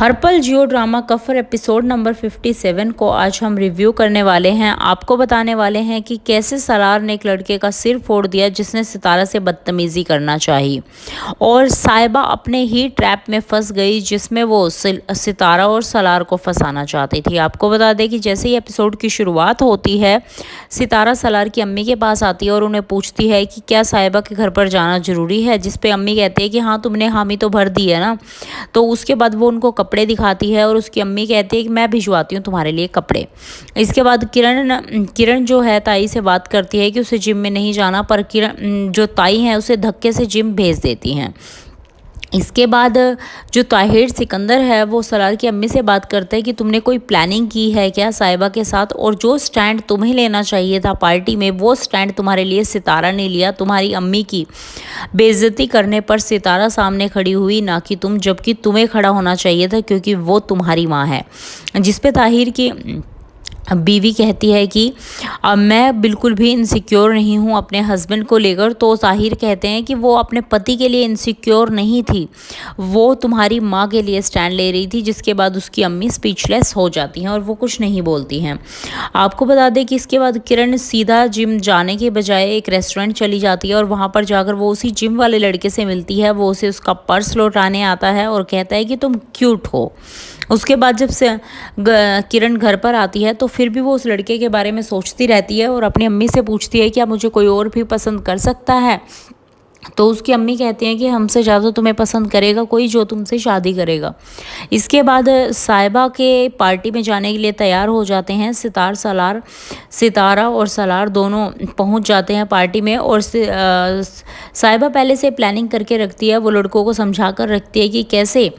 हर पल जियो drama कफर episode number 57 को आज हम रिव्यू करने वाले हैं। आपको बताने वाले हैं कि कैसे सलार ने एक लड़के का सिर फोड़ दिया जिसने सितारा से बदतमीज़ी करना चाहिए, और साहिबा अपने ही ट्रैप में फंस गई जिसमें वो सितारा और सलार को फंसाना चाहती थी। आपको बता दें कि जैसे ही एपिसोड की शुरुआत होती है, सितारा सलार की अम्मी के पास आती है और उन्हें पूछती है कि क्या साहिबा के घर पर जाना ज़रूरी है, जिस पे अम्मी कहती है कि हाँ, तुमने हामी तो भर दी है ना। तो उसके बाद वो उनको कपड़े दिखाती है और उसकी अम्मी कहती है कि मैं भिजवाती हूँ तुम्हारे लिए कपड़े। इसके बाद किरण जो है ताई से बात करती है कि उसे जिम में नहीं जाना, पर किरण जो ताई है उसे धक्के से जिम भेज देती हैं। इसके बाद जो ताहिर सिकंदर है वो सलार की अम्मी से बात करता है कि तुमने कोई प्लानिंग की है क्या साहिबा के साथ, और जो स्टैंड तुम्हें लेना चाहिए था पार्टी में वो स्टैंड तुम्हारे लिए सितारा ने लिया। तुम्हारी अम्मी की बेइज्जती करने पर सितारा सामने खड़ी हुई, ना कि तुम, जबकि तुम्हें खड़ा होना चाहिए था क्योंकि वो तुम्हारी माँ है। जिस पे ताहिर की बीवी कहती है कि मैं बिल्कुल भी इनसिक्योर नहीं हूँ अपने हस्बैंड को लेकर। तो ताहिर कहते हैं कि वो अपने पति के लिए इनसिक्योर नहीं थी, वो तुम्हारी माँ के लिए स्टैंड ले रही थी। जिसके बाद उसकी अम्मी स्पीचलेस हो जाती हैं और वो कुछ नहीं बोलती हैं। आपको बता दें कि इसके बाद किरण सीधा जिम जाने के बजाय एक रेस्टोरेंट चली जाती है और वहाँ पर जाकर वो उसी जिम वाले लड़के से मिलती है। वो उसे उसका पर्स लौटाने आता है और कहता है कि तुम क्यूट हो। उसके बाद जब से किरण घर पर आती है तो फिर भी वो उस लड़के के बारे में सोचती रहती है और अपनी अम्मी से पूछती है क्या मुझे कोई और भी पसंद कर सकता है। तो उसकी अम्मी कहती हैं कि हमसे ज़्यादा तुम्हें पसंद करेगा कोई जो तुमसे शादी करेगा। इसके बाद साहिबा के पार्टी में जाने के लिए तैयार हो जाते हैं। सितारा और सलार दोनों पहुंच जाते हैं पार्टी में, और साहिबा पहले से प्लानिंग करके रखती है। वो लड़कों को समझा कर रखती है कि कैसे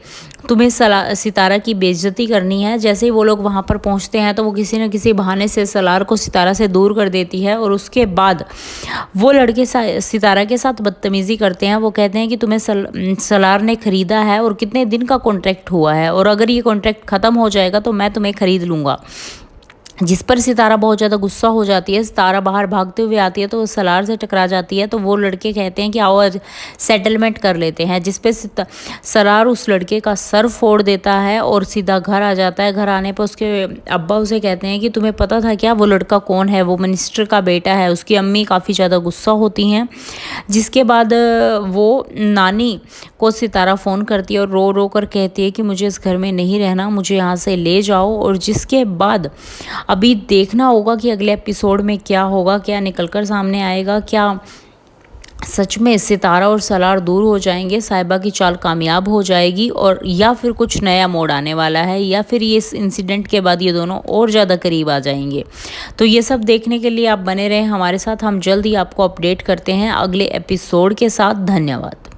तुम्हें सितारा की बेइज्जती करनी है। जैसे ही वो लोग वहाँ पर पहुँचते हैं तो वो किसी न किसी बहाने से सलार को सितारा से दूर कर देती है, और उसके बाद वो लड़के सितारा के साथ बदतमीज़ी करते हैं। वो कहते हैं कि तुम्हें सलार ने ख़रीदा है और कितने दिन का कॉन्ट्रैक्ट हुआ है, और अगर ये कॉन्ट्रैक्ट ख़त्म हो जाएगा तो मैं तुम्हें ख़रीद लूँगा। जिस पर सितारा बहुत ज़्यादा गुस्सा हो जाती है। सितारा बाहर भागते हुए आती है तो वो सलार से टकरा जाती है। तो वो लड़के कहते हैं कि आओ आज सेटलमेंट कर लेते हैं, जिस पे सलार उस लड़के का सर फोड़ देता है और सीधा घर आ जाता है। घर आने पर उसके अब्बा उसे कहते हैं कि तुम्हें पता था क्या वो लड़का कौन है, वो मिनिस्टर का बेटा है। उसकी अम्मी काफ़ी ज़्यादा गुस्सा होती हैं। जिसके बाद वो नानी को सितारा फ़ोन करती है और रो रो कर कहती है कि मुझे इस घर में नहीं रहना, मुझे यहाँ से ले जाओ। और जिसके बाद अभी देखना होगा कि अगले एपिसोड में क्या होगा, क्या निकलकर सामने आएगा, क्या सच में सितारा और सलार दूर हो जाएंगे, साहिबा की चाल कामयाब हो जाएगी, और या फिर कुछ नया मोड़ आने वाला है, या फिर ये इस इंसिडेंट के बाद ये दोनों और ज़्यादा करीब आ जाएंगे। तो ये सब देखने के लिए आप बने रहें हमारे साथ। हम जल्द ही आपको अपडेट करते हैं अगले एपिसोड के साथ। धन्यवाद।